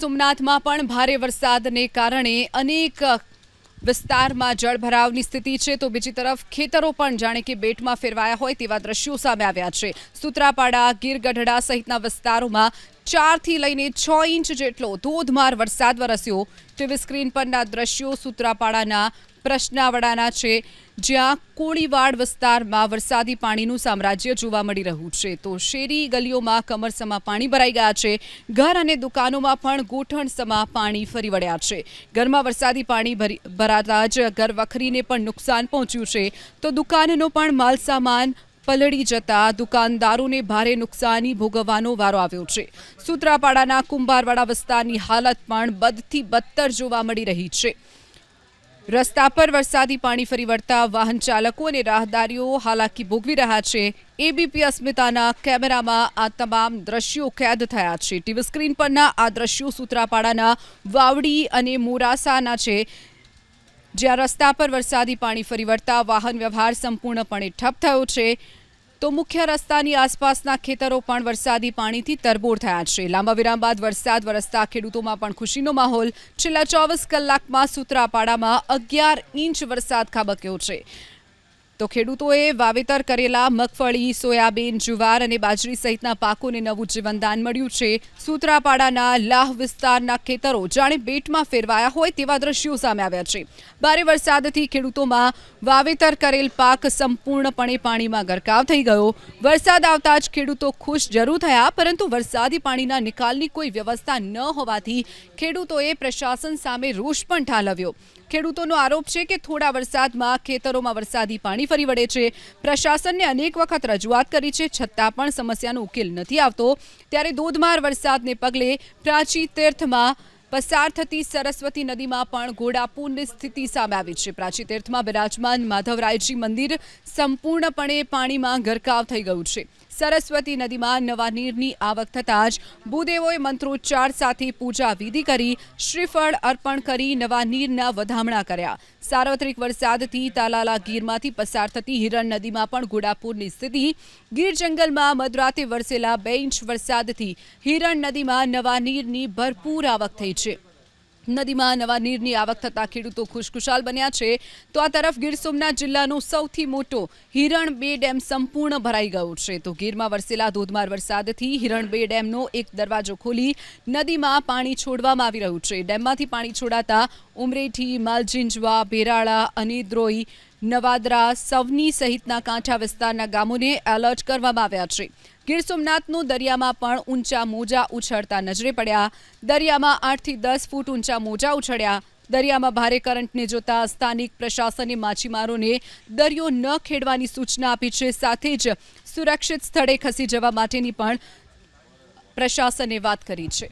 સોમનાથમાં પણ ભારે વરસાદને કારણે અનેક વિસ્તારમાં જળભરાવની સ્થિતિ છે તો બીજી તરફ ખેતરો પણ જાણે કે બેટમાં ફેરવાયા હોય તેવા દ્રશ્યો સામે આવ્યા છે। સૂત્રાપાડા, ગીર ગઢડા સહિતના વિસ્તારોમાં 4 થી લઈને 6 ઇંચ જેટલો ધોધમાર વરસાદ વરસ્યો। ટીવી સ્ક્રીન પરના દ્રશ્યો સૂત્રાપાડાના પ્રશ્નાવડાના છે, જ્યાં કોળીવાડ વિસ્તારમાં વરસાદી પાણીનું સામ્રાજ્ય જોવા મળી રહ્યું છે તો શેરી ગલીઓમાં કમરસમા પાણી ભરાઈ ગયા છે। ઘર અને દુકાનોમાં પણ ગોઠણસમા પાણી ફરી વળ્યા છે। ઘરમાં વરસાદી પાણી ભરાતા જ ઘર વખરીને પણ નુકસાન પહોંચ્યું છે તો દુકાનનો પણ માલસામાન પલળી જતા દુકાનદારોને ભારે નુકસાની ભોગવવાનો વારો આવ્યો છે। સૂત્રાપાડાના કુંભારવાડા વિસ્તારની હાલત પણ બદથી બદતર જોવા મળી રહી છે। રસ્તા પર વરસાદી પાણી ફરી વળતા વાહન ચાલકો અને રાહદારીઓ હાલાકી ભોગવી રહ્યા છે। એબીપી અસ્મિતાના કેમેરામાં આ તમામ દ્રશ્યો કેદ થયા છે। ટીવી સ્ક્રીન પરના આ દ્રશ્યો સૂત્રાપાડાના વાવડી અને મોરાસાના છે, જ્યાં રસ્તા પર વરસાદી પાણી ફરી વળતા વાહન વ્યવહાર સંપૂર્ણપણે ઠપ થયો છે તો મુખ્ય રસ્તાની આસપાસના ખેતરો પણ વરસાદી પાણીથી તરબોળ થયા છે। લાંબા વિરામ બાદ વરસાદ વરસતા ખેડૂતોમાં પણ ખુશીનો માહોલ। છેલ્લા 24 કલાકમાં સૂત્રાપાડામાં 11 ઇંચ વરસાદ ખાબક્યો છે તો ખેડૂતોએ વાવેતર કરેલા મગફળી, સોયાબીન, જુવાર અને બાજરી સહિતના પાકોને નવું જીવનદાન મળ્યું છે। સૂત્રાપાડાના લાહ વિસ્તારના ખેતરો જાણે બેટમાં ફેરવાયા હોય તેવા દ્રશ્યો સામે આવ્યા છે। ભારે વરસાદથી ખેડૂતોમાં વાવેતર કરેલ પાક સંપૂર્ણપણે પાણીમાં ગરકાવ થઈ ગયો। વરસાદ આવતા જ ખેડૂતો ખુશ જરૂર થયા, પરંતુ વરસાદી પાણીના નિકાલની કોઈ વ્યવસ્થા ન હોવાથી ખેડૂતોએ પ્રશાસન સામે રોષ પણ ઠાલવ્યો। ખેડૂતોનો આરોપ છે કે થોડા વરસાદમાં ખેતરોમાં વરસાદી પાણી ફરી વળે છે। પ્રશાસનને અનેક વખત રજૂઆત કરી છે, છતાં પણ સમસ્યાનો ઉકેલ નથી આવતો। ત્યારે ધોધમાર વરસાદને પગલે પ્રાચી તીર્થમાં પસાર થતી સરસ્વતી નદીમાં પણ ઘોડાપૂરની સ્થિતિ સામે આવી છે। પ્રાચી તીર્થમાં બિરાજમાન માધવરાયજી મંદિર સંપૂર્ણપણે પાણીમાં ગરકાવ થઈ ગયું છે। સરસ્વતી નદીમાં નવા નીરની આવક થતાં જ ભૂદેવોએ મંત્રોચ્ચાર સાથે પૂજા વિધિ કરી શ્રીફળ અર્પણ કરી નવા નીરના વધામણા કર્યા। સાર્વત્રિક વરસાદથી તાલાલા ગીરમાંથી પસાર થતી હિરણ નદીમાં પણ ઘોડાપૂરની સ્થિતિ। ગીર જંગલમાં મધરાતે વરસેલા 2 ઇંચ વરસાદથી હિરણ નદીમાં નવા નીરની ભરપૂર આવક થઈ છે। નદીમાં નવા નીરની આવક થતાં ખેડૂતો ખુશખુશાલ બન્યા છે તો આ તરફ ગીર સોમનાથ જિલ્લાનો સૌથી મોટો હિરણ 2 ડેમ સંપૂર્ણ ભરાઈ ગયો છે તો ગીરમાં વરસેલા ધોધમાર વરસાદથી હિરણ 2 ડેમનો એક દરવાજો ખોલી નદીમાં પાણી છોડવામાં આવી રહ્યું છે। ડેમમાંથી પાણી છોડાતા ઉમરેઠી, માલજીંજવા, ભેરાળા, અનેદ્રોઈ, નવાદરા, સવની સહિતના કાંઠા વિસ્તારના ગામોને એલર્ટ કરવામાં આવ્યા છે। ગીર સોમનાથનો દરિયામાં પણ ઊંચા મોજા ઉછળતા નજરે પડ્યા। દરિયામાં 8 થી 10 ફૂટ ઊંચા મોજા ઉછળ્યા। દરિયામાં ભારે કરંટને જોતા સ્થાનિક પ્રશાસને માછીમારોને દરિયો ન ખેડવાની સૂચના આપી છે, સાથે જ સુરક્ષિત સ્થળે ખસી જવા માટેની પણ પ્રશાસને વાત કરી છે।